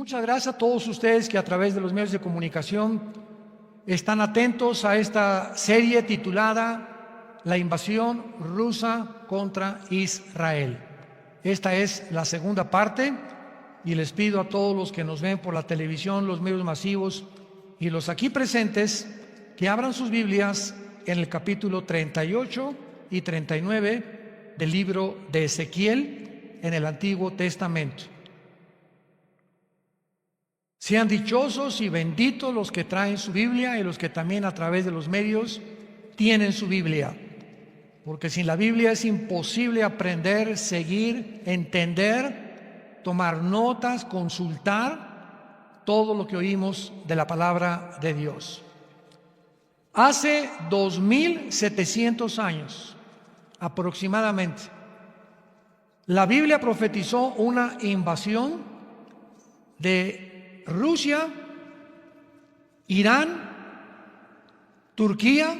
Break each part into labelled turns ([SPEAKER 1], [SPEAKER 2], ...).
[SPEAKER 1] Muchas gracias a todos ustedes que a través de los medios de comunicación están atentos a esta serie titulada La invasión rusa contra Israel. Esta es la segunda parte y les pido a todos los que nos ven por la televisión, los medios masivos y los aquí presentes que abran sus Biblias en el capítulo 38 y 39 del libro de Ezequiel en el Antiguo Testamento. Sean dichosos y benditos los que traen su Biblia y los que también a través de los medios tienen su Biblia, porque sin la Biblia es imposible aprender, seguir, entender, tomar notas, consultar todo lo que oímos de la palabra de Dios. Hace 2700 años aproximadamente, la Biblia profetizó una invasión de Rusia, Irán, Turquía,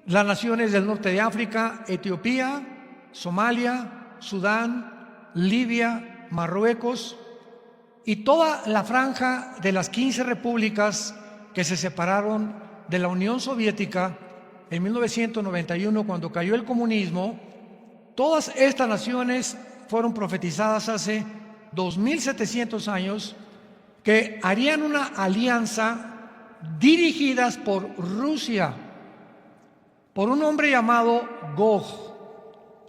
[SPEAKER 1] las naciones del norte de África, Etiopía, Somalia, Sudán, Libia, Marruecos y toda la franja de las 15 repúblicas que se separaron de la Unión Soviética en 1991 cuando cayó el comunismo. Todas estas naciones fueron profetizadas hace 2700 años que harían una alianza dirigidas por Rusia, por un hombre llamado Gog.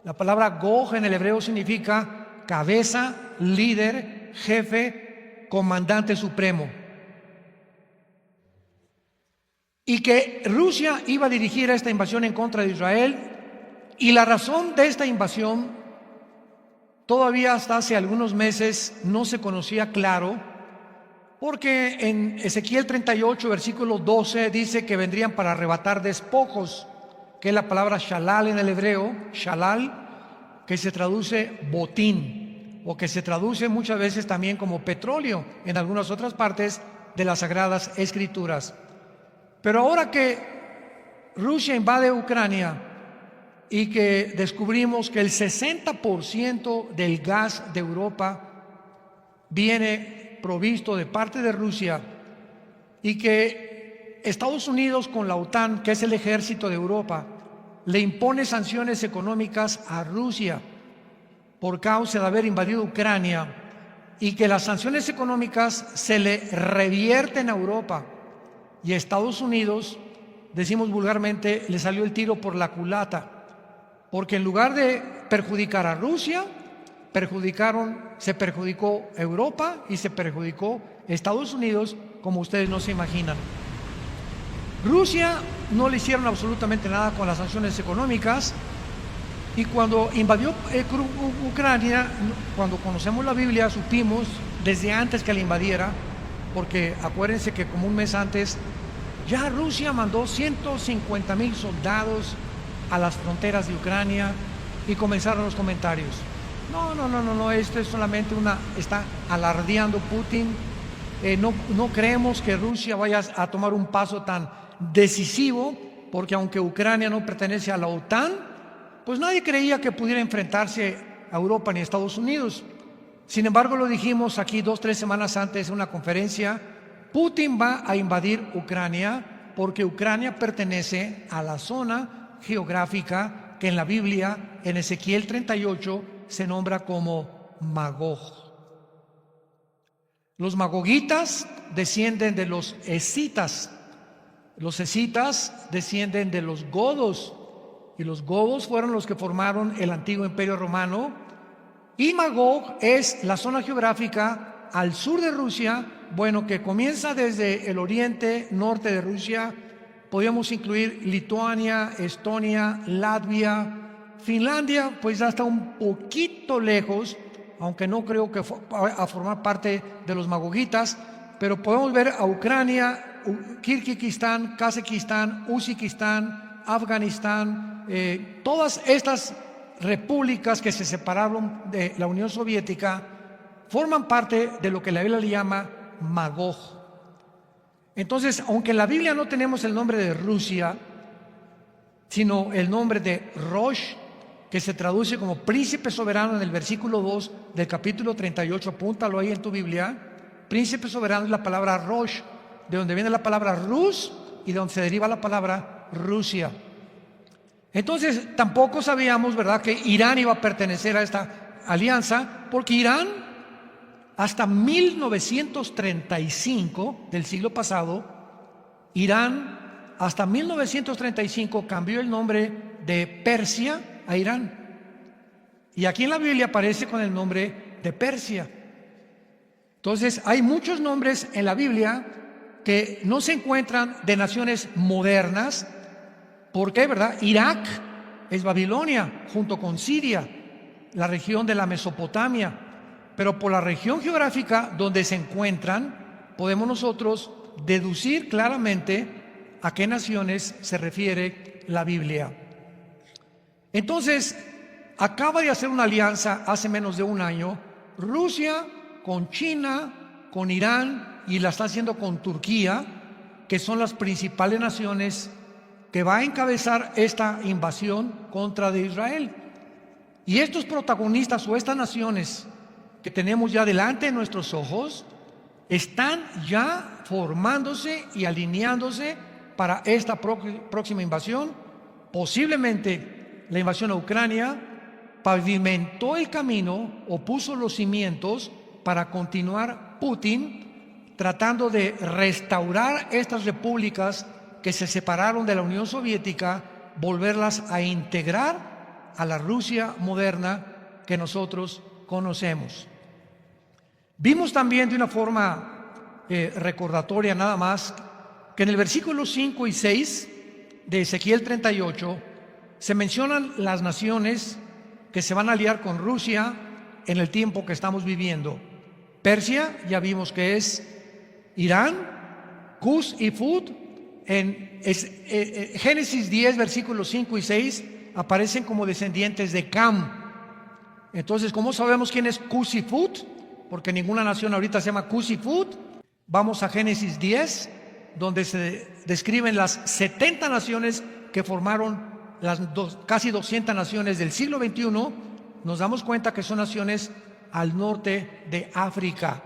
[SPEAKER 1] La palabra Gog en el hebreo significa cabeza, líder, jefe, comandante supremo. Y que Rusia iba a dirigir esta invasión en contra de Israel, y la razón de esta invasión todavía hasta hace algunos meses no se conocía claro, porque en Ezequiel 38, versículo 12, dice que vendrían para arrebatar despojos, que es la palabra shalal en el hebreo, shalal, que se traduce botín, o que se traduce muchas veces también como petróleo en algunas otras partes de las Sagradas Escrituras. Pero ahora que Rusia invade Ucrania y que descubrimos que el 60% del gas de Europa viene provisto de parte de Rusia y que Estados Unidos con la OTAN, que es el ejército de Europa, le impone sanciones económicas a Rusia por causa de haber invadido Ucrania y que las sanciones económicas se le revierten a Europa y a Estados Unidos, decimos vulgarmente, le salió el tiro por la culata, porque en lugar de perjudicar a Rusia, se perjudicó Europa y se perjudicó Estados Unidos, como ustedes no se imaginan. Rusia no le hicieron absolutamente nada con las sanciones económicas, y cuando invadió Ucrania, cuando conocemos la Biblia, supimos desde antes que la invadiera, porque acuérdense que como un mes antes ya Rusia mandó 150,000 soldados a las fronteras de Ucrania y comenzaron los comentarios. No, esto es solamente está alardeando Putin. No creemos que Rusia vaya a tomar un paso tan decisivo, porque aunque Ucrania no pertenece a la OTAN, pues nadie creía que pudiera enfrentarse a Europa ni a Estados Unidos. Sin embargo, lo dijimos aquí 2-3 semanas antes en una conferencia, Putin va a invadir Ucrania porque Ucrania pertenece a la zona geográfica que en la Biblia, en Ezequiel 38, se nombra como Magog. Los magogitas descienden de los escitas descienden de los godos, y los godos fueron los que formaron el antiguo imperio romano, y Magog es la zona geográfica al sur de Rusia, que comienza desde el oriente, norte de Rusia. Podríamos incluir Lituania, Estonia, Latvia, Finlandia, pues ya está un poquito lejos, aunque no creo que a formar parte de los magogitas, pero podemos ver a Ucrania, Kirguistán, Kazajistán, Uzbekistán, Afganistán, todas estas repúblicas que se separaron de la Unión Soviética forman parte de lo que la Biblia le llama Magog. Entonces, aunque en la Biblia no tenemos el nombre de Rusia, sino el nombre de Rosh, que se traduce como príncipe soberano en el versículo 2 del capítulo 38, apúntalo ahí en tu Biblia. príncipe soberano es la palabra Rosh, de donde viene la palabra Rus y de donde se deriva la palabra Rusia. Entonces tampoco sabíamos, ¿verdad?, que Irán iba a pertenecer a esta alianza, porque Irán hasta 1935 del siglo pasado, Irán hasta 1935 cambió el nombre de Persia a Irán. Y aquí en la Biblia aparece con el nombre de Persia. Entonces hay muchos nombres en la Biblia que no se encuentran de naciones modernas. ¿Por qué, verdad? Irak es Babilonia junto con Siria, la región de la Mesopotamia. Pero por la región geográfica donde se encuentran, podemos nosotros deducir claramente a qué naciones se refiere la Biblia. Entonces, acaba de hacer una alianza hace menos de un año Rusia con China, con Irán, y la está haciendo con Turquía, que son las principales naciones que va a encabezar esta invasión contra de Israel. Y estos protagonistas o estas naciones que tenemos ya delante de nuestros ojos están ya formándose y alineándose para esta próxima invasión. Posiblemente la invasión a Ucrania pavimentó el camino o puso los cimientos para continuar Putin tratando de restaurar estas repúblicas que se separaron de la Unión Soviética, volverlas a integrar a la Rusia moderna que nosotros conocemos. Vimos también de una forma recordatoria nada más que en el versículo 5 y 6 de Ezequiel 38 se mencionan las naciones que se van a aliar con Rusia en el tiempo que estamos viviendo. Persia, ya vimos que es Irán, Cus y Fut. En Génesis 10, versículos 5 y 6 aparecen como descendientes de Cam. Entonces, ¿cómo sabemos quién es Cus y Fut? Porque ninguna nación ahorita se llama Cus y Fut. Vamos a Génesis 10, donde se describen las 70 naciones que formaron las casi 200 naciones del siglo XXI. Nos damos cuenta que son naciones al norte de África,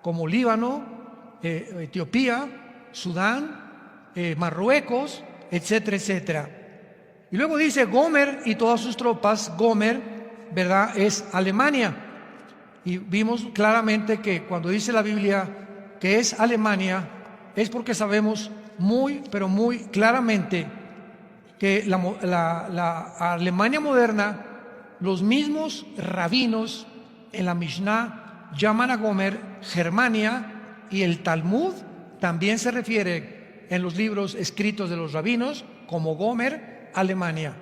[SPEAKER 1] como Líbano, Etiopía, Sudán, Marruecos, etcétera, etcétera. Y luego dice Gomer y todas sus tropas. Gomer, ¿verdad?, es Alemania. Y vimos claramente que cuando dice la Biblia que es Alemania, es porque sabemos muy, pero muy claramente que la Alemania moderna, los mismos rabinos en la Mishnah llaman a Gomer Germania, y el Talmud también se refiere en los libros escritos de los rabinos como Gomer, Alemania.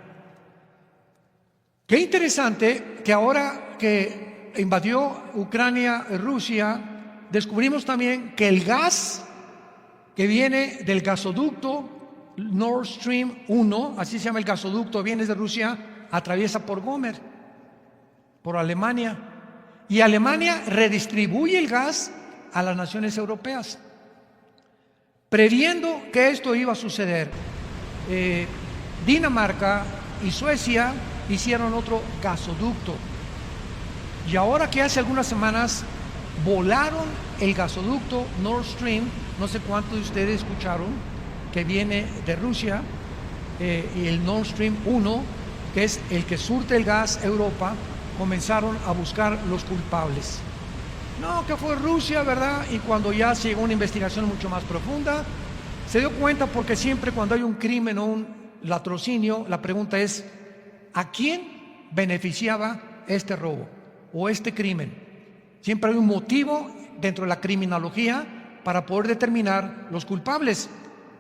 [SPEAKER 1] Qué interesante que ahora que invadió Ucrania, Rusia, descubrimos también que el gas que viene del gasoducto Nord Stream 1, así se llama el gasoducto, viene de Rusia, atraviesa por Gomer, por Alemania, y Alemania redistribuye el gas a las naciones europeas, previendo que esto iba a suceder. Dinamarca y Suecia hicieron otro gasoducto, y ahora que hace algunas semanas volaron el gasoducto Nord Stream, no sé cuántos de ustedes escucharon, que viene de Rusia, y el Nord Stream 1, que es el que surte el gas a Europa, comenzaron a buscar los culpables. No, que fue Rusia, ¿verdad? Y cuando ya se llegó a una investigación mucho más profunda, se dio cuenta, porque siempre cuando hay un crimen o un latrocinio, la pregunta es, ¿a quién beneficiaba este robo o este crimen? Siempre hay un motivo dentro de la criminología para poder determinar los culpables.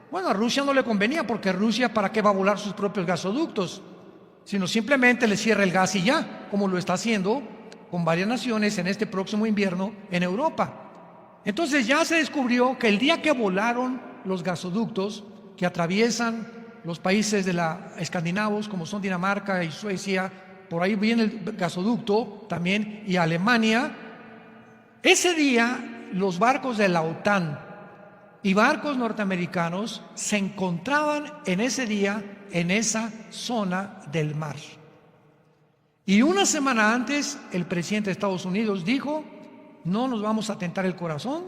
[SPEAKER 1] Bueno, a Rusia no le convenía, porque Rusia, ¿para qué va a volar sus propios gasoductos? Sino simplemente le cierra el gas y ya, como lo está haciendo con varias naciones en este próximo invierno en Europa. Entonces ya se descubrió que el día que volaron los gasoductos que atraviesan los países de la escandinavos, como son Dinamarca y Suecia, por ahí viene el gasoducto también, y Alemania, ese día los barcos de la OTAN y barcos norteamericanos se encontraban en ese día en esa zona del mar. Y una semana antes, el presidente de Estados Unidos dijo no nos vamos a tentar el corazón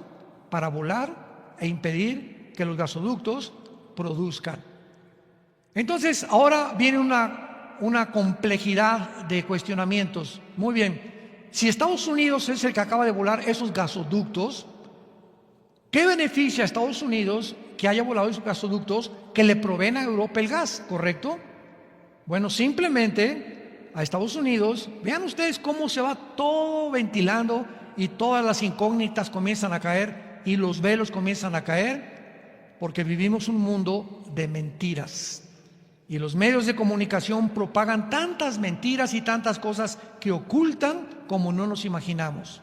[SPEAKER 1] para volar e impedir que los gasoductos produzcan. Entonces, ahora viene una complejidad de cuestionamientos. Muy bien, si Estados Unidos es el que acaba de volar esos gasoductos, ¿qué beneficia a Estados Unidos que haya volado esos gasoductos que le proveen a Europa el gas, correcto? Bueno, simplemente a Estados Unidos, vean ustedes cómo se va todo ventilando y todas las incógnitas comienzan a caer y los velos comienzan a caer, porque vivimos un mundo de mentiras. Y los medios de comunicación propagan tantas mentiras y tantas cosas que ocultan como no nos imaginamos.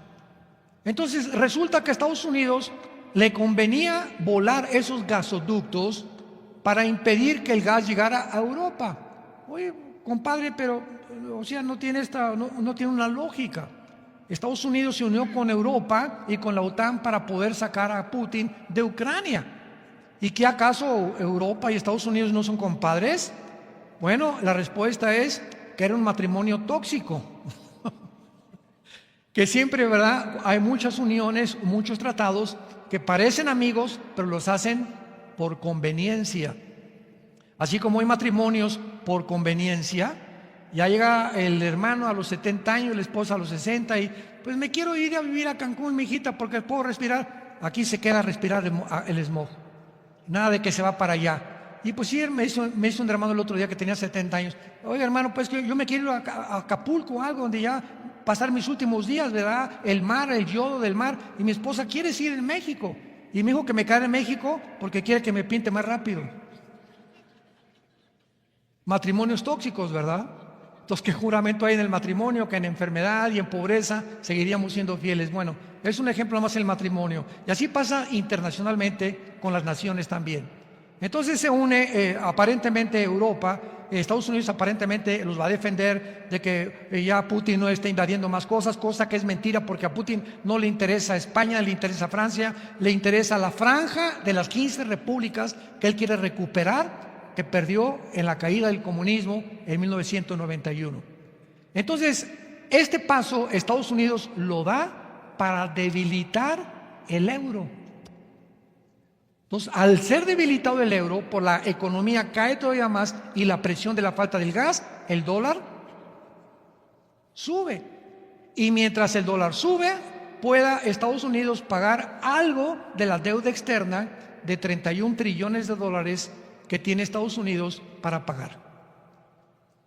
[SPEAKER 1] Entonces resulta que a Estados Unidos le convenía volar esos gasoductos para impedir que el gas llegara a Europa. Oye, compadre, pero o sea, no tiene una lógica. Estados Unidos se unió con Europa y con la OTAN para poder sacar a Putin de Ucrania. ¿Y qué acaso Europa y Estados Unidos no son compadres? Bueno, la respuesta es que era un matrimonio tóxico. Que siempre, ¿verdad? Hay muchas uniones, muchos tratados que parecen amigos, pero los hacen por conveniencia. Así como hay matrimonios por conveniencia, ya llega el hermano a los 70 años, la esposa a los 60 y pues me quiero ir a vivir a Cancún, mijita, porque puedo respirar. Aquí se queda a respirar el smog. Nada de que se va para allá. Y pues sí, me hizo un hermano el otro día que tenía 70 años. Oye, hermano, pues que yo me quiero ir a Acapulco o algo donde ya pasar mis últimos días, ¿verdad? El mar, el yodo del mar. Y mi esposa quiere ir en México. Y me dijo que me quedara en México porque quiere que me pinte más rápido. Matrimonios tóxicos, ¿verdad? Entonces, ¿qué juramento hay en el matrimonio? Que en enfermedad y en pobreza seguiríamos siendo fieles. Bueno, es un ejemplo más el matrimonio. Y así pasa internacionalmente con las naciones también. Entonces se une aparentemente Europa, Estados Unidos aparentemente los va a defender de que ya Putin no esté invadiendo más cosas, cosa que es mentira porque a Putin no le interesa España, le interesa Francia, le interesa la franja de las 15 repúblicas que él quiere recuperar, que perdió en la caída del comunismo en 1991. Entonces, este paso Estados Unidos lo da para debilitar el euro. Entonces, al ser debilitado el euro, por la economía cae todavía más y la presión de la falta del gas, el dólar sube. Y mientras el dólar sube, pueda Estados Unidos pagar algo de la deuda externa de 31 trillones de dólares que tiene Estados Unidos para pagar.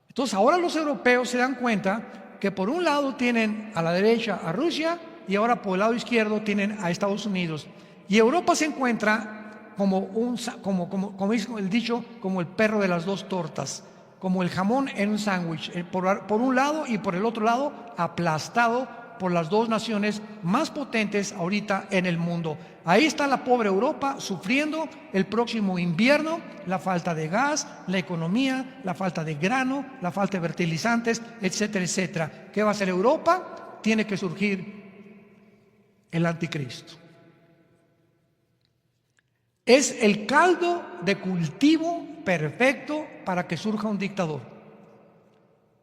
[SPEAKER 1] Entonces ahora los europeos se dan cuenta que por un lado tienen a la derecha a Rusia y ahora por el lado izquierdo tienen a Estados Unidos. Y Europa se encuentra como dice el dicho, como el perro de las dos tortas, como el jamón en un sándwich, por un lado y por el otro lado aplastado por las dos naciones más potentes ahorita en el mundo. Ahí está la pobre Europa sufriendo el próximo invierno, la falta de gas, la economía, la falta de grano, la falta de fertilizantes, etcétera, etcétera. ¿Qué va a hacer Europa? Tiene que surgir el anticristo. Es el caldo de cultivo perfecto para que surja un dictador.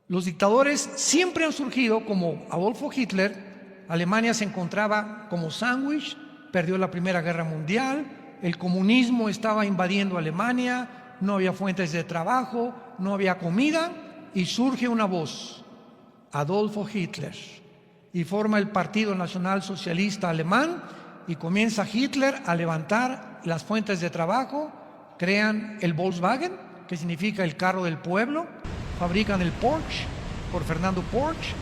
[SPEAKER 1] Los dictadores siempre han surgido como Adolfo Hitler. Alemania se encontraba como sándwich, perdió la Primera Guerra Mundial, el comunismo estaba invadiendo Alemania, no había fuentes de trabajo, no había comida y surge una voz, Adolfo Hitler, y forma el Partido Nacional Socialista Alemán y comienza Hitler a levantar las fuentes de trabajo, crean el Volkswagen, que significa el carro del pueblo, fabrican el Porsche por Fernando Porsche.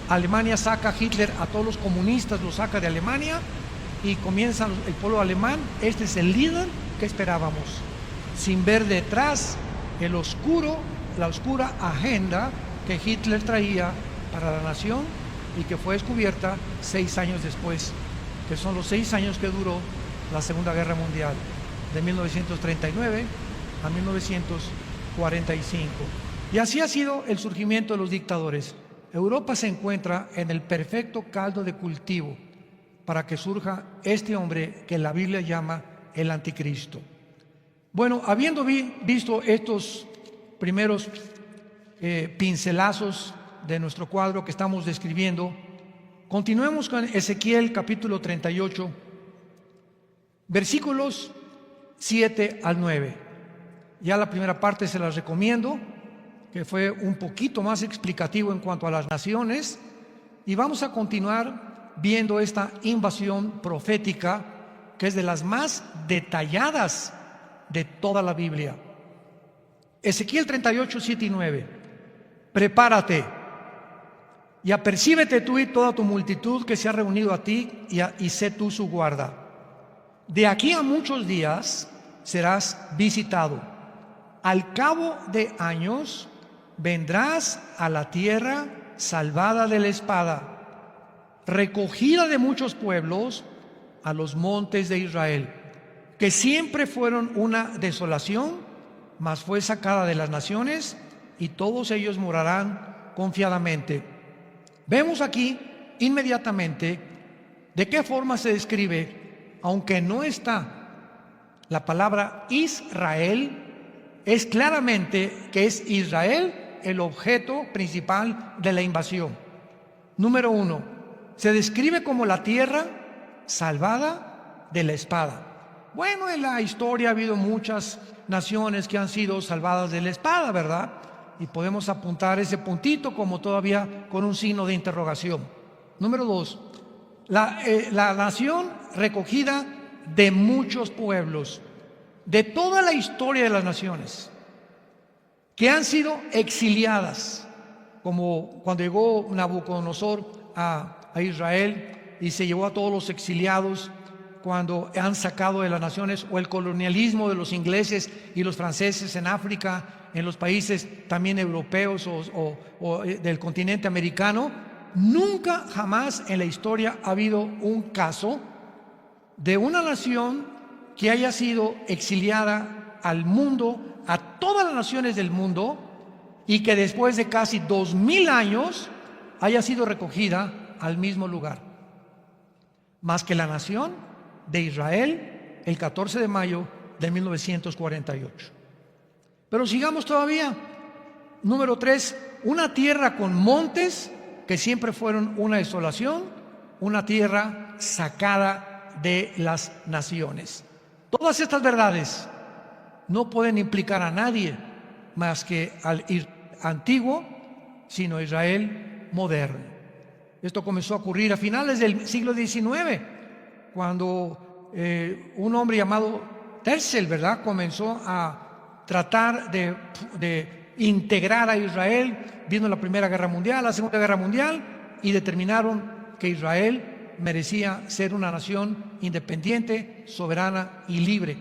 [SPEAKER 1] Alemania saca a Hitler, a todos los comunistas los saca de Alemania y comienza el pueblo alemán. Este es el líder que esperábamos, sin ver detrás la oscura agenda que Hitler traía para la nación y que fue descubierta 6 años después, que son los 6 años que duró la Segunda Guerra Mundial, de 1939 a 1945. Y así ha sido el surgimiento de los dictadores. Europa se encuentra en el perfecto caldo de cultivo para que surja este hombre que la Biblia llama el anticristo. Bueno, habiendo visto estos primeros pincelazos de nuestro cuadro que estamos describiendo, Continuemos con Ezequiel capítulo 38, versículos 7 al 9. Ya la primera parte se las recomiendo, que fue un poquito más explicativo en cuanto a las naciones, y vamos a continuar viendo esta invasión profética, que es de las más detalladas de toda la Biblia. Ezequiel 38, 7 y 9. Prepárate y apercíbete tú y toda tu multitud que se ha reunido a ti, y sé tú su guarda. De aquí a muchos días serás visitado. Al cabo de años vendrás a la tierra salvada de la espada, recogida de muchos pueblos, a los montes de Israel, que siempre fueron una desolación, mas fue sacada de las naciones, y todos ellos morarán confiadamente. Vemos aquí inmediatamente de qué forma se describe, aunque no está la palabra Israel, es claramente que es Israel el objeto principal de la invasión. Número 1, se describe como la tierra salvada de la espada. Bueno, en la historia ha habido muchas naciones que han sido salvadas de la espada, ¿verdad? Y podemos apuntar ese puntito como todavía con un signo de interrogación. Número 2, la nación recogida de muchos pueblos, de toda la historia de las naciones, que han sido exiliadas, como cuando llegó Nabucodonosor a Israel y se llevó a todos los exiliados cuando han sacado de las naciones, o el colonialismo de los ingleses y los franceses en África, en los países también europeos o del continente americano. Nunca jamás en la historia ha habido un caso de una nación que haya sido exiliada al mundo, a todas las naciones del mundo, y que después de casi 2000 años haya sido recogida al mismo lugar, más que la nación de Israel el 14 de mayo de 1948. Pero sigamos todavía. Número 3, una tierra con montes que siempre fueron una desolación, una tierra sacada de las naciones. Todas estas verdades no pueden implicar a nadie más que al antiguo, sino Israel moderno. Esto comenzó a ocurrir a finales del siglo XIX, cuando un hombre llamado Terzel, ¿verdad?, comenzó a tratar de integrar a Israel, viendo la Primera Guerra Mundial, la Segunda Guerra Mundial, y determinaron que Israel merecía ser una nación independiente, soberana y libre.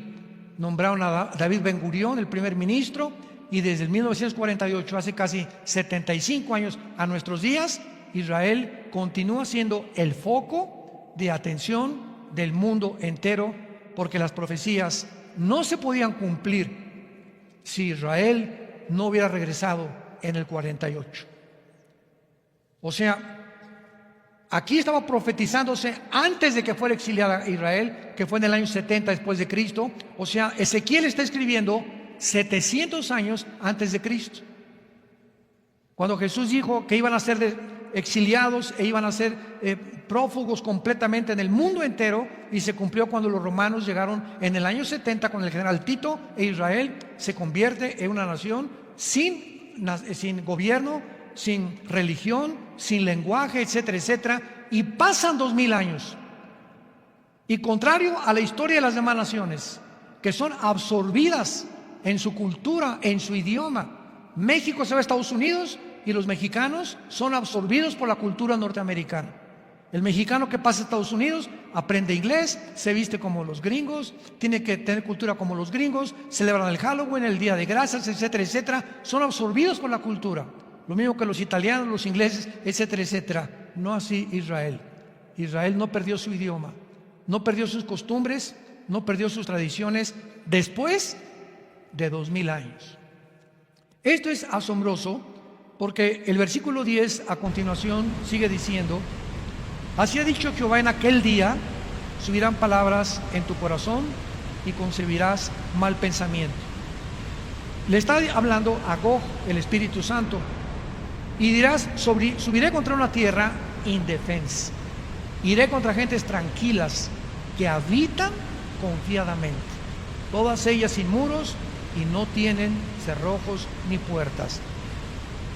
[SPEAKER 1] Nombraron a David Ben Gurión el primer ministro, y desde el 1948, hace casi 75 años a nuestros días, Israel continúa siendo el foco de atención del mundo entero, porque las profecías no se podían cumplir si Israel no hubiera regresado en el 48. O sea, aquí estaba profetizándose antes de que fuera exiliada Israel, que fue en el año 70 después de Cristo. O sea, Ezequiel está escribiendo 700 años antes de Cristo, cuando Jesús dijo que iban a ser exiliados e iban a ser prófugos completamente en el mundo entero, y se cumplió cuando los romanos llegaron en el año 70 con el general Tito, e Israel se convierte en una nación sin gobierno, sin religión, sin lenguaje, etcétera, etcétera, y pasan 2000 años. Y contrario a la historia de las demás naciones, que son absorbidas en su cultura, en su idioma. México se va a Estados Unidos y los mexicanos son absorbidos por la cultura norteamericana. El mexicano que pasa a Estados Unidos aprende inglés, se viste como los gringos, tiene que tener cultura como los gringos, celebran el Halloween, el Día de Gracias, etcétera, etcétera. Son absorbidos por la cultura. Lo mismo que los italianos, los ingleses, etcétera, etcétera. No así Israel. Israel no perdió su idioma, no perdió sus costumbres, no perdió sus tradiciones después de 2000 años. Esto es asombroso, porque el versículo 10 a continuación sigue diciendo: así ha dicho Jehová, en aquel día subirán palabras en tu corazón y concebirás mal pensamiento. Le está hablando a Gog, el Espíritu Santo, y dirás: subiré contra una tierra indefensa. Iré contra gentes tranquilas que habitan confiadamente, todas ellas sin muros y no tienen cerrojos ni puertas.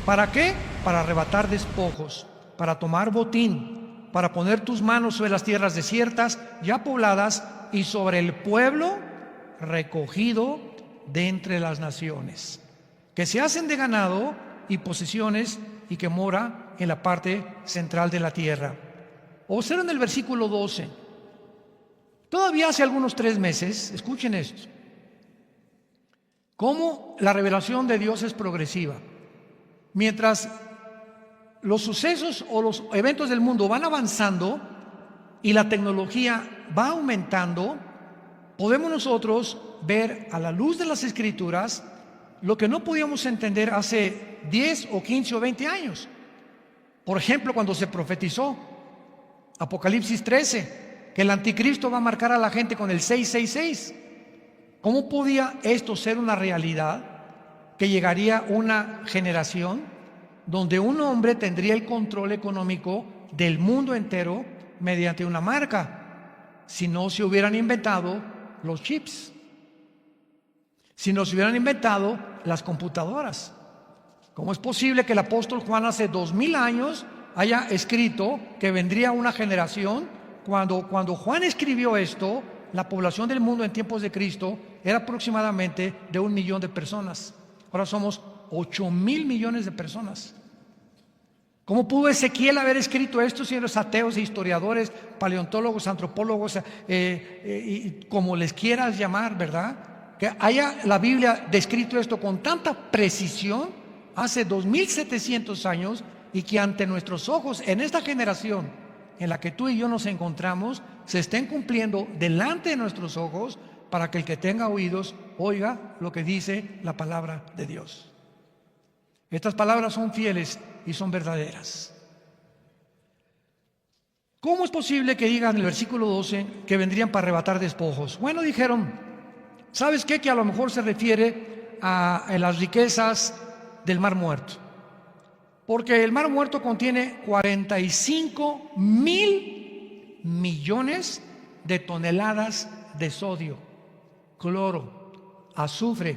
[SPEAKER 1] ¿Para qué? Para arrebatar despojos, para tomar botín, para poner tus manos sobre las tierras desiertas, ya pobladas, y sobre el pueblo recogido de entre las naciones, que se hacen de ganado y posesiones y que mora en la parte central de la tierra. Observen el versículo 12. Todavía hace algunos 3 meses, escuchen esto, cómo la revelación de Dios es progresiva. Mientras los sucesos o los eventos del mundo van avanzando y la tecnología va aumentando, podemos nosotros ver a la luz de las Escrituras lo que no podíamos entender hace 10 o 15 o 20 años. Por ejemplo, cuando se profetizó Apocalipsis 13, que el anticristo va a marcar a la gente con el 666. ¿Cómo podía esto ser una realidad? Que llegaría una generación donde un hombre tendría el control económico del mundo entero mediante una marca, si no se hubieran inventado los chips, si no se hubieran inventado las computadoras. ¿Cómo es posible que el apóstol Juan hace 2000 años haya escrito que vendría una generación? Cuando Juan escribió esto, la población del mundo en tiempos de Cristo era aproximadamente de 1 millón de personas. Ahora somos 8,000 millones de personas. ¿Cómo pudo Ezequiel haber escrito esto, señores ateos e historiadores, paleontólogos, antropólogos, y como les quieras llamar, ¿verdad? Que haya la Biblia descrito esto con tanta precisión hace 2700 años y que ante nuestros ojos, en esta generación en la que tú y yo nos encontramos, se estén cumpliendo delante de nuestros ojos, para que el que tenga oídos oiga lo que dice la palabra de Dios. Estas palabras son fieles y son verdaderas. ¿Cómo es posible que digan en el versículo 12 que vendrían para arrebatar despojos? Bueno, dijeron, ¿sabes qué? Que a lo mejor se refiere a las riquezas del Mar Muerto. Porque el Mar Muerto contiene 45,000 millones de toneladas de sodio, cloro, azufre,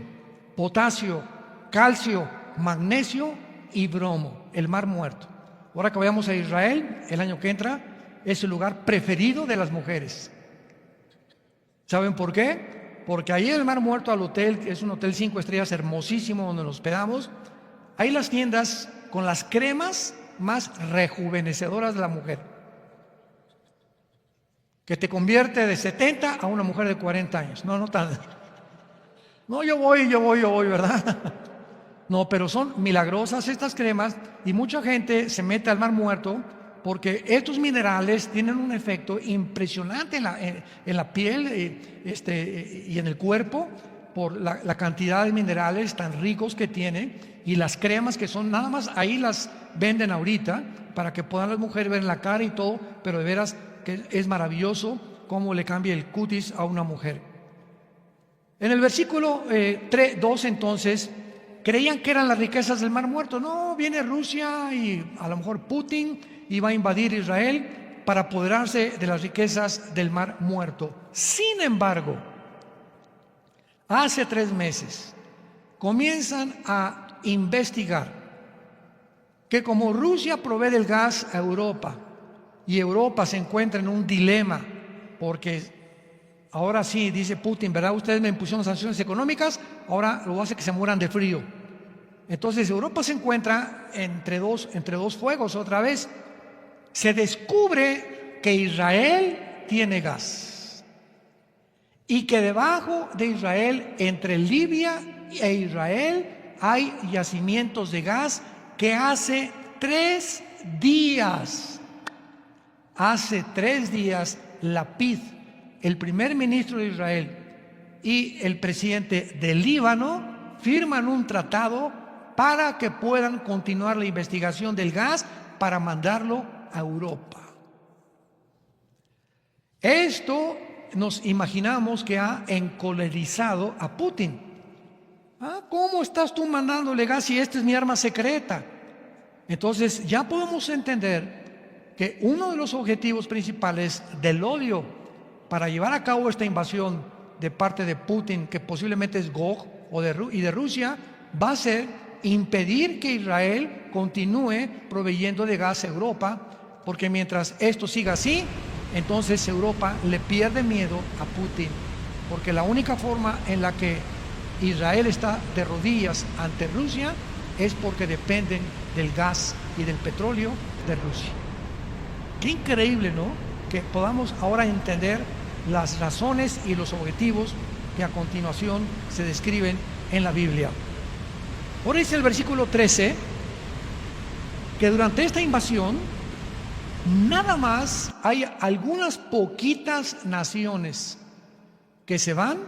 [SPEAKER 1] potasio, calcio, magnesio y bromo, el Mar Muerto. Ahora que vayamos a Israel, el año que entra, es el lugar preferido de las mujeres. ¿Saben por qué? Porque ahí en el Mar Muerto, al hotel, que es un hotel 5 estrellas hermosísimo donde nos hospedamos, hay las tiendas con las cremas más rejuvenecedoras de la mujer, que te convierte de 70 a una mujer de 40 años. No tan. No, yo voy, ¿verdad? No, pero son milagrosas estas cremas y mucha gente se mete al Mar Muerto porque estos minerales tienen un efecto impresionante en la piel y en el cuerpo por la cantidad de minerales tan ricos que tiene, y las cremas que son nada más, ahí las venden ahorita para que puedan las mujeres ver en la cara y todo, pero de veras que es maravilloso cómo le cambia el cutis a una mujer. En el versículo 2 entonces, creían que eran las riquezas del Mar Muerto. No, viene Rusia y a lo mejor Putin y va a invadir Israel para apoderarse de las riquezas del Mar Muerto. Sin embargo, hace 3 meses comienzan a investigar que como Rusia provee del gas a Europa y Europa se encuentra en un dilema, porque ahora sí, dice Putin, ¿verdad? Ustedes me impusieron sanciones económicas, ahora lo hace que se mueran de frío. Entonces Europa se encuentra entre dos fuegos otra vez. Se descubre que Israel tiene gas y que debajo de Israel, entre Libia e Israel, hay yacimientos de gas que hace 3 días, Lapid, el primer ministro de Israel, y el presidente del Líbano firman un tratado para que puedan continuar la investigación del gas para mandarlo a Europa. Esto nos imaginamos que ha encolerizado a Putin. ¿Cómo estás tú mandándole gas si esta es mi arma secreta? Entonces ya podemos entender que uno de los objetivos principales del odio para llevar a cabo esta invasión de parte de Putin, que posiblemente es Gog y de Rusia, va a ser impedir que Israel continúe proveyendo de gas a Europa, porque mientras esto siga así, entonces Europa le pierde miedo a Putin, porque la única forma en la que Israel está de rodillas ante Rusia es porque dependen del gas y del petróleo de Rusia. Qué increíble, ¿no? Que podamos ahora entender las razones y los objetivos que a continuación se describen en la Biblia. Ahora dice el versículo 13 que durante esta invasión nada más hay algunas poquitas naciones que se van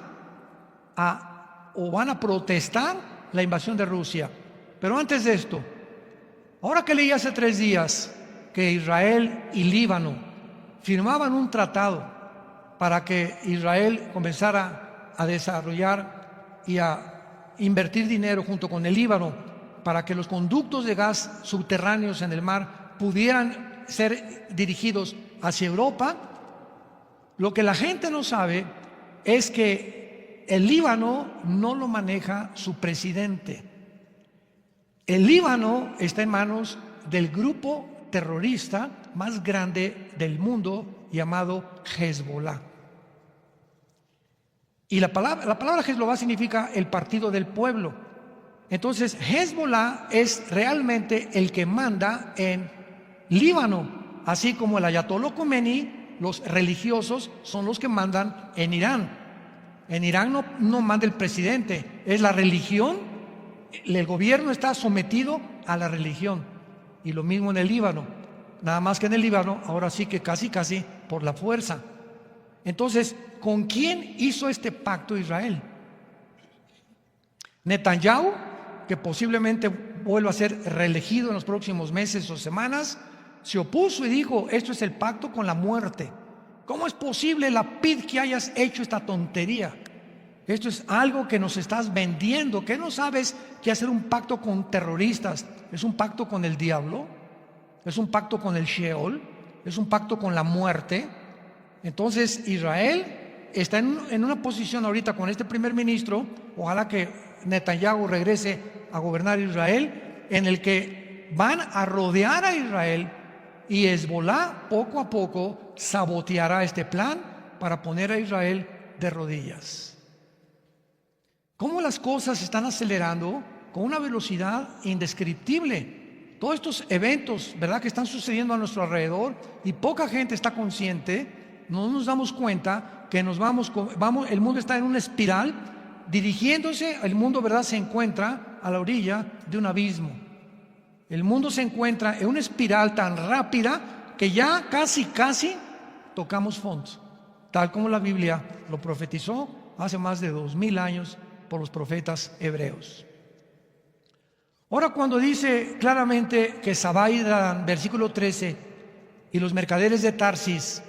[SPEAKER 1] a protestar la invasión de Rusia. Pero antes de esto, ahora que leí hace 3 días que Israel y Líbano firmaban un tratado para que Israel comenzara a desarrollar y a invertir dinero junto con el Líbano para que los conductos de gas subterráneos en el mar pudieran ser dirigidos hacia Europa, lo que la gente no sabe es que el Líbano no lo maneja su presidente. El Líbano está en manos del grupo terrorista más grande del mundo llamado Hezbollah. Y la palabra Hezbollah significa el partido del pueblo. Entonces Hezbollah es realmente el que manda en Líbano, así como el Ayatollah Khomeini, los religiosos son los que mandan en Irán. En Irán no manda el presidente, es la religión, el gobierno está sometido a la religión. Y lo mismo en el Líbano, nada más que en el Líbano, ahora sí que casi por la fuerza. Entonces, ¿con quién hizo este pacto Israel? Netanyahu, que posiblemente vuelva a ser reelegido en los próximos meses o semanas, se opuso y dijo: esto es el pacto con la muerte. ¿Cómo es posible, Lapid, que hayas hecho esta tontería? Esto es algo que nos estás vendiendo. ¿Qué no sabes que hacer un pacto con terroristas es un pacto con el diablo? ¿Es un pacto con el Sheol? ¿Es un pacto con la muerte? Entonces Israel está en una posición ahorita con este primer ministro, ojalá que Netanyahu regrese a gobernar Israel, en el que van a rodear a Israel y Hezbollah poco a poco saboteará este plan para poner a Israel de rodillas. ¿Cómo las cosas se están acelerando con una velocidad indescriptible? Todos estos eventos, ¿verdad?, que están sucediendo a nuestro alrededor y poca gente está consciente, no nos damos cuenta que el mundo está en una espiral dirigiéndose, el mundo, ¿verdad?, se encuentra a la orilla de un abismo. El mundo se encuentra en una espiral tan rápida que ya casi tocamos fondo, tal como la Biblia lo profetizó hace más de 2000 años por los profetas hebreos. Ahora, cuando dice claramente que Sabá y Dadán, versículo 13, y los mercaderes de Tarsis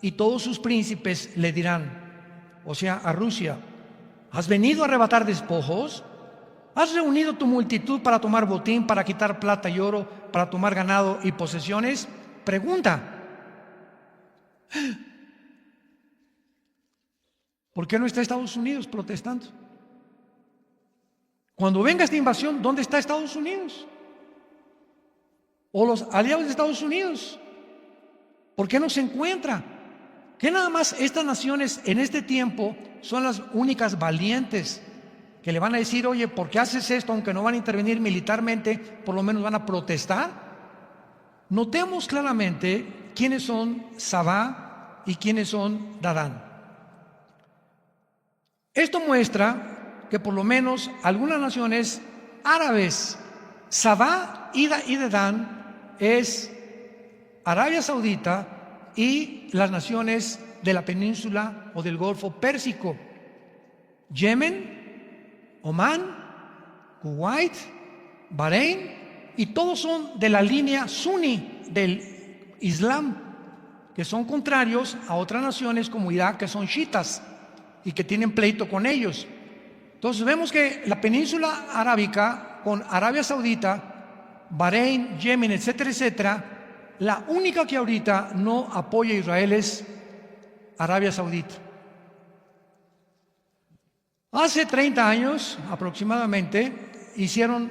[SPEAKER 1] y todos sus príncipes le dirán, o sea, a Rusia: ¿has venido a arrebatar despojos? ¿Has reunido tu multitud para tomar botín, para quitar plata y oro, para tomar ganado y posesiones? Pregunta: ¿por qué no está Estados Unidos protestando? Cuando venga esta invasión, ¿dónde está Estados Unidos? ¿O los aliados de Estados Unidos? ¿Por qué no se encuentra? Que nada más estas naciones en este tiempo son las únicas valientes que le van a decir: oye, ¿por qué haces esto? Aunque no van a intervenir militarmente, por lo menos van a protestar. Notemos claramente quiénes son Sabá y quiénes son Dadán. Esto muestra que por lo menos algunas naciones árabes, Sabá y Dadán, es Arabia Saudita y las naciones de la península o del Golfo Pérsico, Yemen, Omán, Kuwait, Bahrein, y todos son de la línea suní del Islam, que son contrarios a otras naciones como Irak, que son chiitas y que tienen pleito con ellos. Entonces vemos que la península arábica con Arabia Saudita, Bahrein, Yemen, etcétera, La única que ahorita no apoya a Israel es Arabia Saudita. Hace 30 años aproximadamente hicieron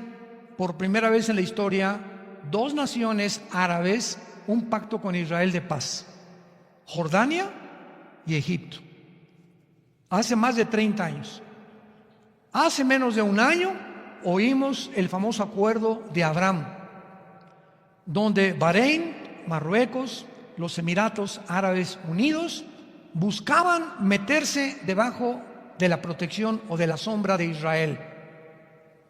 [SPEAKER 1] por primera vez en la historia dos naciones árabes un pacto con Israel de paz: Jordania y Egipto. Hace más de 30 años. Hace menos de un año oímos el famoso acuerdo de Abraham, donde Bahrein, Marruecos, los Emiratos Árabes Unidos buscaban meterse debajo de la protección o de la sombra de Israel.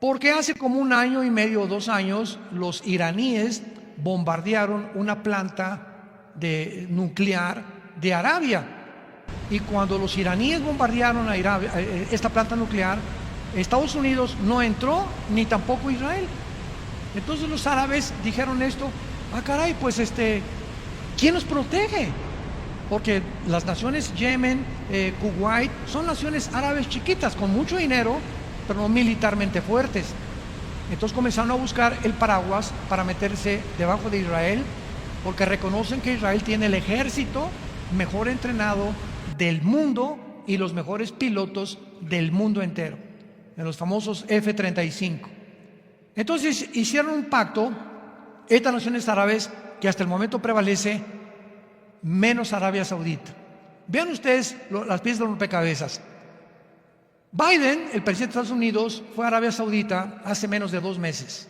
[SPEAKER 1] Porque hace como un año y medio o 2 años los iraníes bombardearon una planta nuclear de Arabia. Y cuando los iraníes bombardearon a esta planta nuclear, Estados Unidos no entró, ni tampoco Israel. Entonces los árabes dijeron esto: ah, caray, pues ¿quién nos protege? Porque las naciones Yemen, Kuwait, son naciones árabes chiquitas, con mucho dinero, pero no militarmente fuertes. Entonces comenzaron a buscar el paraguas para meterse debajo de Israel, porque reconocen que Israel tiene el ejército mejor entrenado del mundo y los mejores pilotos del mundo entero, en los famosos F-35. Entonces hicieron un pacto, estas naciones árabes, que hasta el momento prevalece, menos Arabia Saudita. Vean ustedes las piezas de rompecabezas. Biden, el presidente de Estados Unidos, fue a Arabia Saudita hace menos de 2 meses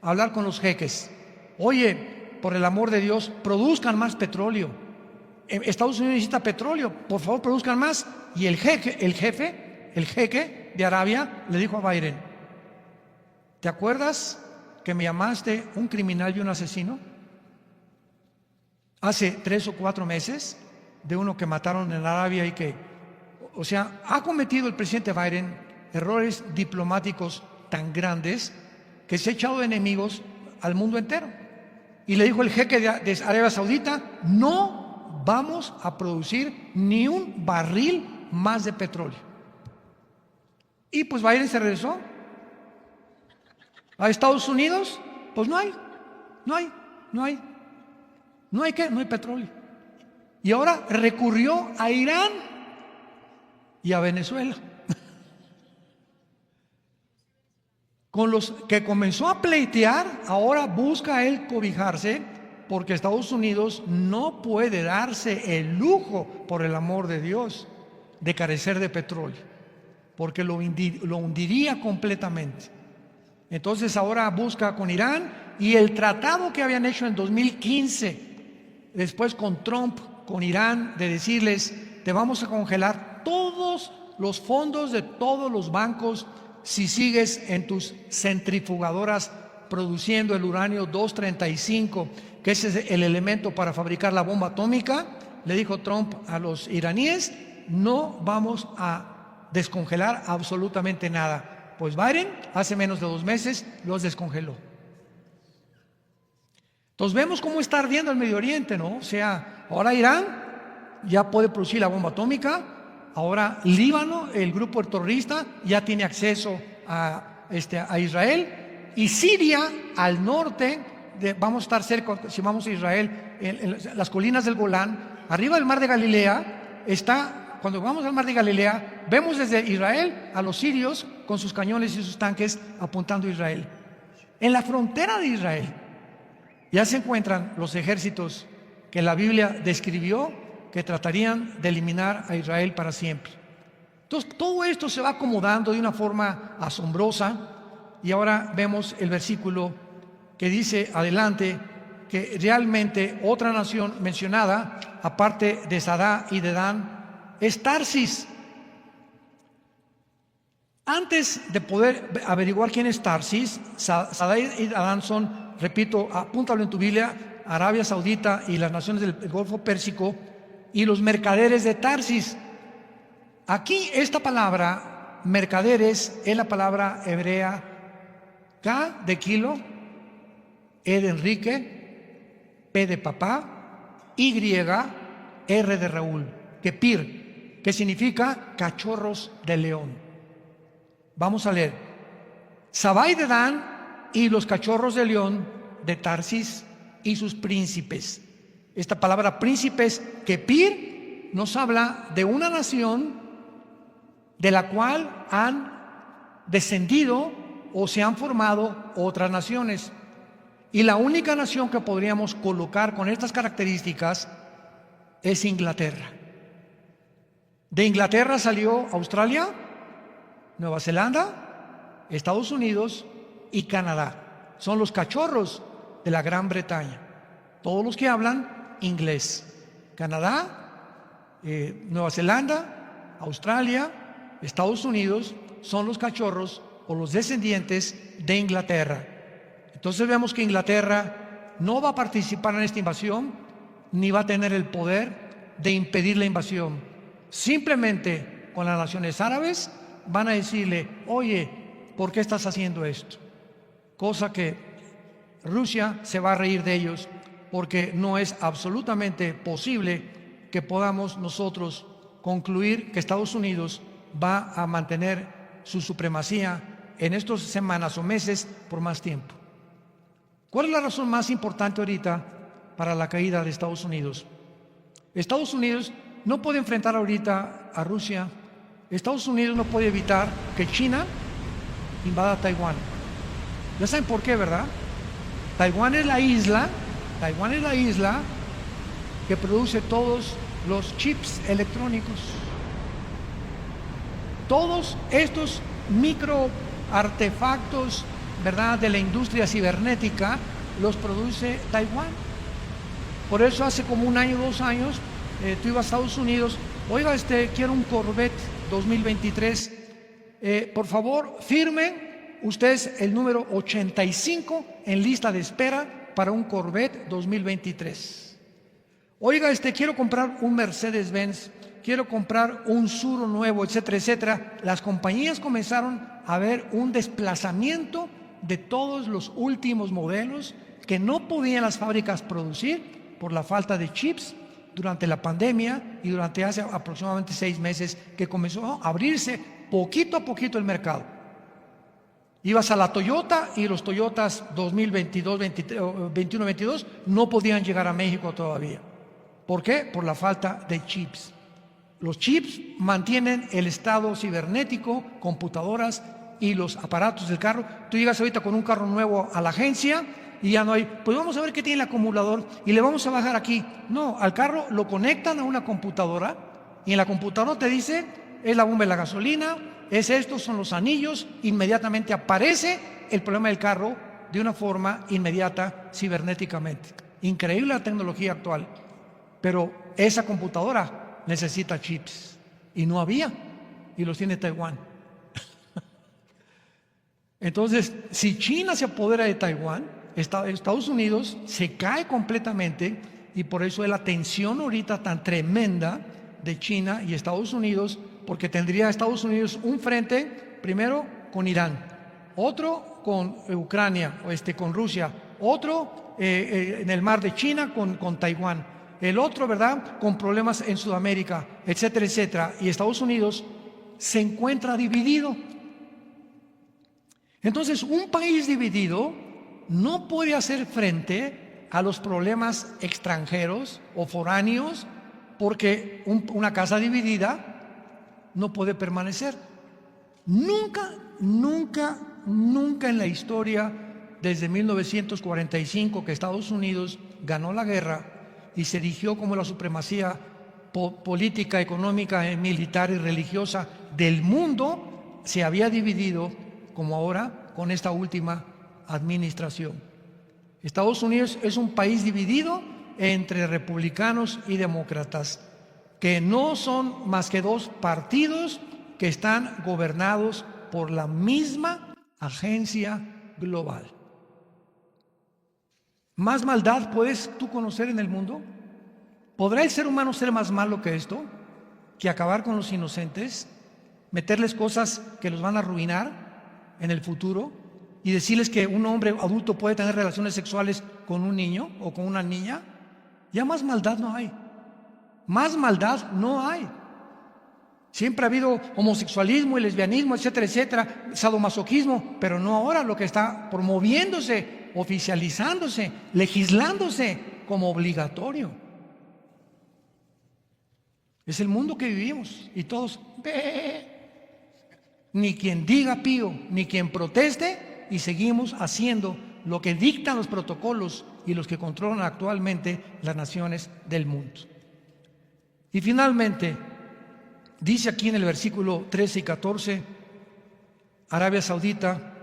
[SPEAKER 1] a hablar con los jeques. Oye, por el amor de Dios, produzcan más petróleo. Estados Unidos necesita petróleo, por favor produzcan más. Y el jeque de Arabia le dijo a Biden: ¿te acuerdas que me llamaste un criminal y un asesino hace 3 o 4 meses, de uno que mataron en Arabia y que, o sea, ha cometido el presidente Biden errores diplomáticos tan grandes que se ha echado de enemigos al mundo entero? Y le dijo el jeque de Arabia Saudita: no vamos a producir ni un barril más de petróleo. Y pues Biden se regresó a Estados Unidos. Pues no hay petróleo. Y ahora recurrió a Irán y a Venezuela, con los que comenzó a pleitear. Ahora busca él cobijarse, porque Estados Unidos no puede darse el lujo, por el amor de Dios, de carecer de petróleo, porque lo hundiría completamente. Entonces ahora busca con Irán, y el tratado que habían hecho en 2015, después con Trump, con Irán, de decirles: te vamos a congelar todos los fondos de todos los bancos si sigues en tus centrifugadoras produciendo el uranio 235, que ese es el elemento para fabricar la bomba atómica. Le dijo Trump a los iraníes: no vamos a descongelar absolutamente nada. Pues Biden hace menos de 2 meses los descongeló. Entonces vemos cómo está ardiendo el Medio Oriente, ¿no? O sea, ahora Irán ya puede producir la bomba atómica. Ahora Líbano, el grupo terrorista, ya tiene acceso a Israel. Y Siria, al norte, vamos a estar cerca, si vamos a Israel, en las colinas del Golán, arriba del mar de Galilea, cuando vamos al mar de Galilea, vemos desde Israel a los sirios con sus cañones y sus tanques apuntando a Israel. En la frontera de Israel ya se encuentran los ejércitos que la Biblia describió que tratarían de eliminar a Israel para siempre. Entonces todo esto se va acomodando de una forma asombrosa, y ahora vemos el versículo que dice adelante que realmente otra nación mencionada, aparte de Sadá y de Dan, es Tarsis. Antes de poder averiguar quién es Tarsis, Sadá y Dan son, repito, apúntalo en tu Biblia, Arabia Saudita y las naciones del Golfo Pérsico y los mercaderes de Tarsis. Aquí esta palabra mercaderes es la palabra hebrea K de kilo, E de Enrique, P de papá, Y, R de Raúl, Kepir, que significa cachorros de león. Vamos a leer: Sabá y Dedán y los cachorros de león de Tarsis y sus príncipes. Esta palabra príncipes, Kepir, nos habla de una nación de la cual han descendido o se han formado otras naciones. Y la única nación que podríamos colocar con estas características es Inglaterra. De Inglaterra salió Australia, Nueva Zelanda, Estados Unidos y Canadá. Son los cachorros de la Gran Bretaña. Todos los que hablan inglés. Canadá, Nueva Zelanda, Australia, Estados Unidos son los cachorros o los descendientes de Inglaterra. Entonces vemos que Inglaterra no va a participar en esta invasión ni va a tener el poder de impedir la invasión. Simplemente con las naciones árabes van a decirle: oye, ¿por qué estás haciendo esto? Cosa que Rusia se va a reír de ellos, porque no es absolutamente posible que podamos nosotros concluir que Estados Unidos va a mantener su supremacía en estas semanas o meses por más tiempo. ¿Cuál es la razón más importante ahorita para la caída de Estados Unidos? Estados Unidos no puede enfrentar ahorita a Rusia. Estados Unidos no puede evitar que China invada Taiwán. Ya saben por qué, ¿verdad? Taiwán es la isla que produce todos los chips electrónicos. Todos estos micro artefactos, ¿verdad?, de la industria cibernética los produce Taiwán. Por eso hace como un año, 2 años, tú ibas a Estados Unidos: oiga, quiero un Corvette 2023. Por favor, firmen ustedes el número 85 en lista de espera para un Corvette 2023. Oiga, quiero comprar un Mercedes-Benz, quiero comprar un Suro nuevo, etcétera, etcétera. Las compañías comenzaron a ver un desplazamiento de todos los últimos modelos que no podían las fábricas producir por la falta de chips durante la pandemia y durante hace aproximadamente 6 meses que comenzó a abrirse poquito a poquito el mercado. Ibas a la Toyota y los Toyotas 2022, 21, 22 no podían llegar a México todavía. ¿Por qué? Por la falta de chips. Los chips mantienen el estado cibernético, computadoras y los aparatos del carro. Tú llegas ahorita con un carro nuevo a la agencia y ya no hay, pues vamos a ver qué tiene el acumulador y le vamos a bajar aquí. No, al carro lo conectan a una computadora y en la computadora te dice: es la bomba de la gasolina, es estos son los anillos. Inmediatamente aparece el problema del carro de una forma inmediata cibernéticamente. Increíble la tecnología actual, pero esa computadora necesita chips y no había, y los tiene Taiwán. Entonces, si China se apodera de Taiwán, Estados Unidos se cae completamente, y por eso es la tensión ahorita tan tremenda de China y Estados Unidos, porque tendría Estados Unidos un frente primero con Irán, otro con Ucrania, con Rusia, otro en el mar de China con Taiwán, el otro, ¿verdad?, con problemas en Sudamérica, etcétera, etcétera. Y Estados Unidos se encuentra dividido. Entonces, un país dividido no puede hacer frente a los problemas extranjeros o foráneos, porque una casa dividida no puede permanecer. Nunca en la historia, desde 1945, que Estados Unidos ganó la guerra y se erigió como la supremacía política, económica, militar y religiosa del mundo, se había dividido como ahora con esta última administración. Estados Unidos es un país dividido entre republicanos y demócratas, que no son más que 2 partidos que están gobernados por la misma agencia global. ¿Más maldad puedes tú conocer en el mundo? ¿Podrá el ser humano ser más malo que esto? ¿Que acabar con los inocentes? ¿Meterles cosas que los van a arruinar en el futuro? ¿Y decirles que un hombre adulto puede tener relaciones sexuales con un niño o con una niña? Ya más maldad no hay. Más maldad no hay. Siempre ha habido homosexualismo y lesbianismo, etcétera, etcétera, sadomasoquismo, pero no ahora lo que está promoviéndose oficializándose, legislándose como obligatorio. Es el mundo que vivimos y todos, ni quien diga pío, ni quien proteste, y seguimos haciendo lo que dictan los protocolos y los que controlan actualmente las naciones del mundo. Y finalmente, dice aquí en el versículo 13 y 14, Arabia Saudita,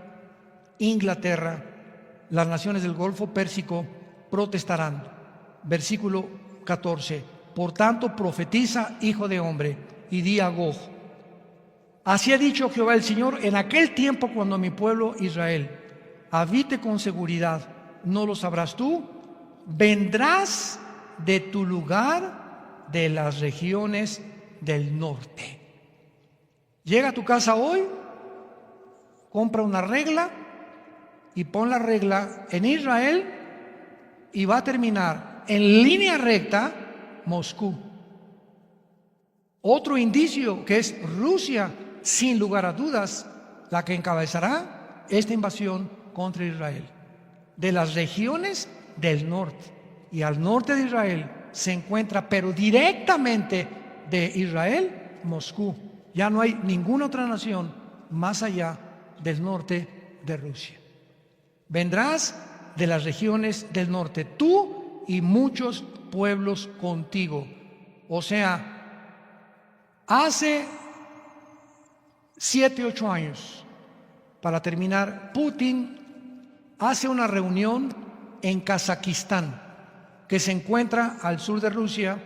[SPEAKER 1] Inglaterra, las naciones del Golfo Pérsico protestarán. Versículo 14, por tanto profetiza, hijo de hombre, y di a Gog: así ha dicho Jehová el Señor, en aquel tiempo cuando mi pueblo Israel habite con seguridad, no lo sabrás tú, vendrás de tu lugar de las regiones del norte. Llega a tu casa hoy, compra una regla y pon la regla en Israel y va a terminar en línea recta Moscú. Otro indicio que es Rusia, sin lugar a dudas, la que encabezará esta invasión contra Israel. De las regiones del norte. Y al norte de Israel se encuentra, pero directamente de Israel, Moscú. Ya no hay ninguna otra nación más allá del norte de Rusia. Vendrás de las regiones del norte, tú y muchos pueblos contigo. O sea, hace 7, 8 años, para terminar, Putin hace una reunión en Kazajistán, que se encuentra al sur de Rusia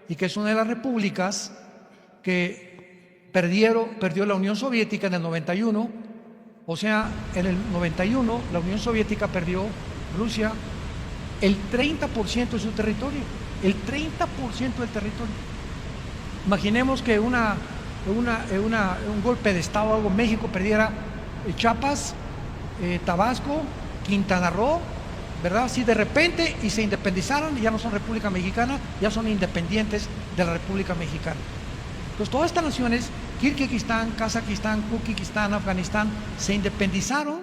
[SPEAKER 1] y que es una de las repúblicas que perdió la Unión Soviética en el 91. O sea, en el 91 la Unión Soviética perdió Rusia el 30% de su territorio, el 30% del territorio. Imaginemos que un golpe de Estado, algo, México perdiera Chiapas, Tabasco, Quintana Roo, ¿verdad? Si de repente y se independizaron, ya no son República Mexicana, ya son independientes de la República Mexicana. Entonces todas estas naciones, Kirguistán, Kazajistán, Kuzbekistán, Afganistán, se independizaron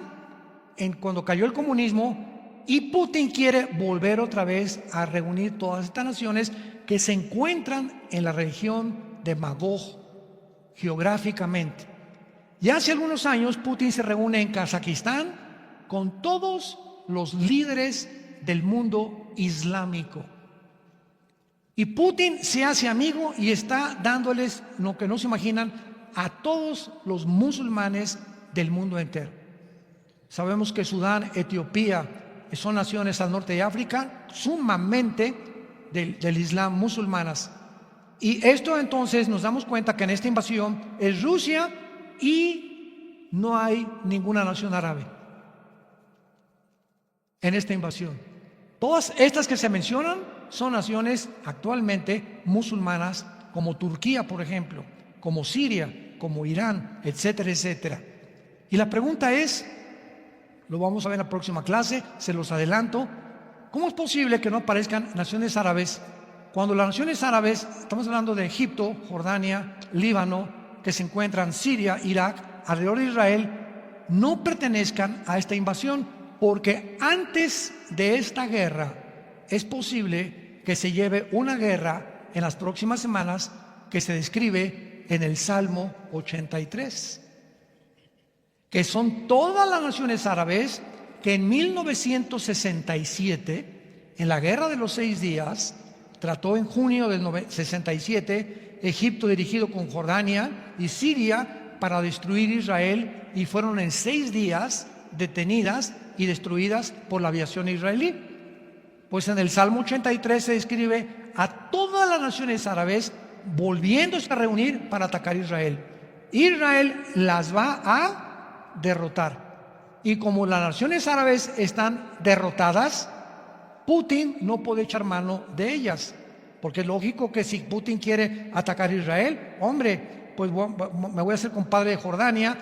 [SPEAKER 1] cuando cayó el comunismo, y Putin quiere volver otra vez a reunir todas estas naciones que se encuentran en la región de Magog geográficamente. Y hace algunos años Putin se reúne en Kazajistán con todos los líderes del mundo islámico. Y Putin se hace amigo y está dándoles lo que no se imaginan a todos los musulmanes del mundo entero. Sabemos que Sudán, Etiopía son naciones al norte de África sumamente del Islam, musulmanas. Y esto entonces nos damos cuenta que en esta invasión es Rusia y no hay ninguna nación árabe en esta invasión. Todas estas que se mencionan son naciones actualmente musulmanas, como Turquía, por ejemplo, como Siria, como Irán, etcétera, etcétera. Y la pregunta es, lo vamos a ver en la próxima clase, se los adelanto, ¿cómo es posible que no aparezcan naciones árabes cuando las naciones árabes, estamos hablando de Egipto, Jordania, Líbano, que se encuentran Siria, Irak, alrededor de Israel, no pertenezcan a esta invasión? Porque antes de esta guerra es posible que se lleve una guerra en las próximas semanas que se describe en el Salmo 83, que son todas las naciones árabes que en 1967, en la Guerra de los 6 días, trató en junio del 67, Egipto dirigido con Jordania y Siria para destruir Israel, y fueron en 6 días detenidas y destruidas por la aviación israelí. Pues en el Salmo 83 se describe a todas las naciones árabes volviéndose a reunir para atacar a Israel. Israel las va a derrotar. Y como las naciones árabes están derrotadas, Putin no puede echar mano de ellas. Porque es lógico que si Putin quiere atacar a Israel, hombre, pues me voy a hacer compadre de Jordania,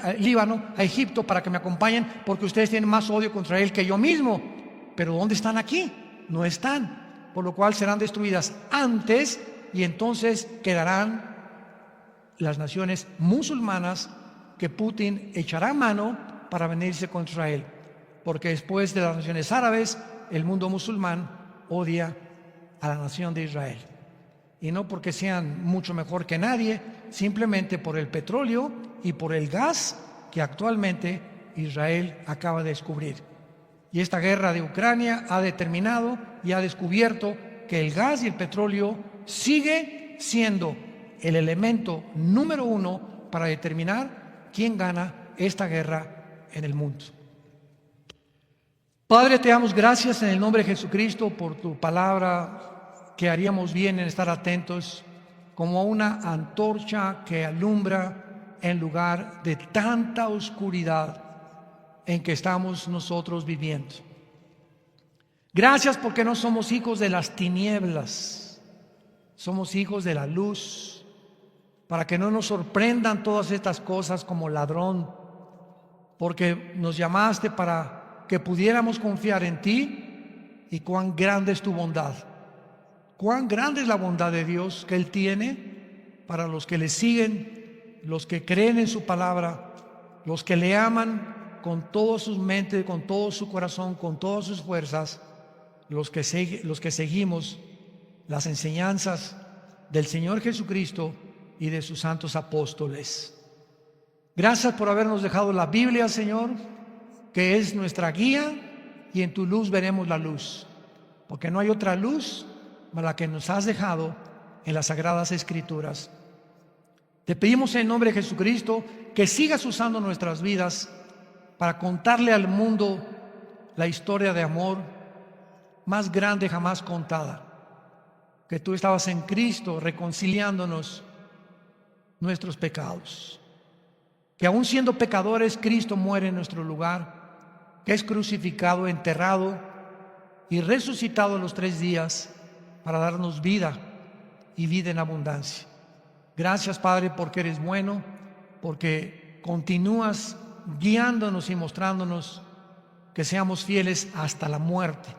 [SPEAKER 1] a Líbano, a Egipto, para que me acompañen, porque ustedes tienen más odio contra él que yo mismo. Pero ¿dónde están aquí? No están, por lo cual serán destruidas antes, y entonces quedarán las naciones musulmanas que Putin echará mano para venirse contra Israel. porque después de las naciones árabes, el mundo musulmán odia a la nación de Israel. Y no porque sean mucho mejor que nadie, simplemente por el petróleo y por el gas que actualmente Israel acaba de descubrir. Y esta guerra de Ucrania ha determinado y ha descubierto que el gas y el petróleo sigue siendo el elemento número uno para determinar quién gana esta guerra en el mundo. Padre, te damos gracias en el nombre de Jesucristo por tu palabra, que haríamos bien en estar atentos como una antorcha que alumbra en lugar de tanta oscuridad en que estamos nosotros viviendo. Gracias porque no somos hijos de las tinieblas, somos hijos de la luz, para que no nos sorprendan todas estas cosas como ladrón, porque nos llamaste para que pudiéramos confiar en ti, y cuán grande es tu bondad, cuán grande es la bondad de Dios que Él tiene para los que le siguen, los que creen en su palabra, los que le aman con toda su mente, con todo su corazón, con todas sus fuerzas, los que seguimos las enseñanzas del Señor Jesucristo y de sus santos apóstoles. Gracias por habernos dejado la Biblia, Señor, que es nuestra guía, y en tu luz veremos la luz, porque no hay otra luz más la que nos has dejado en las Sagradas Escrituras. Te pedimos en el nombre de Jesucristo que sigas usando nuestras vidas para contarle al mundo la historia de amor más grande jamás contada, que tú estabas en Cristo reconciliándonos nuestros pecados, que aún siendo pecadores Cristo muere en nuestro lugar, que es crucificado, enterrado y resucitado a los 3 días para darnos vida y vida en abundancia. Gracias, Padre, porque eres bueno, porque continúas guiándonos y mostrándonos que seamos fieles hasta la muerte,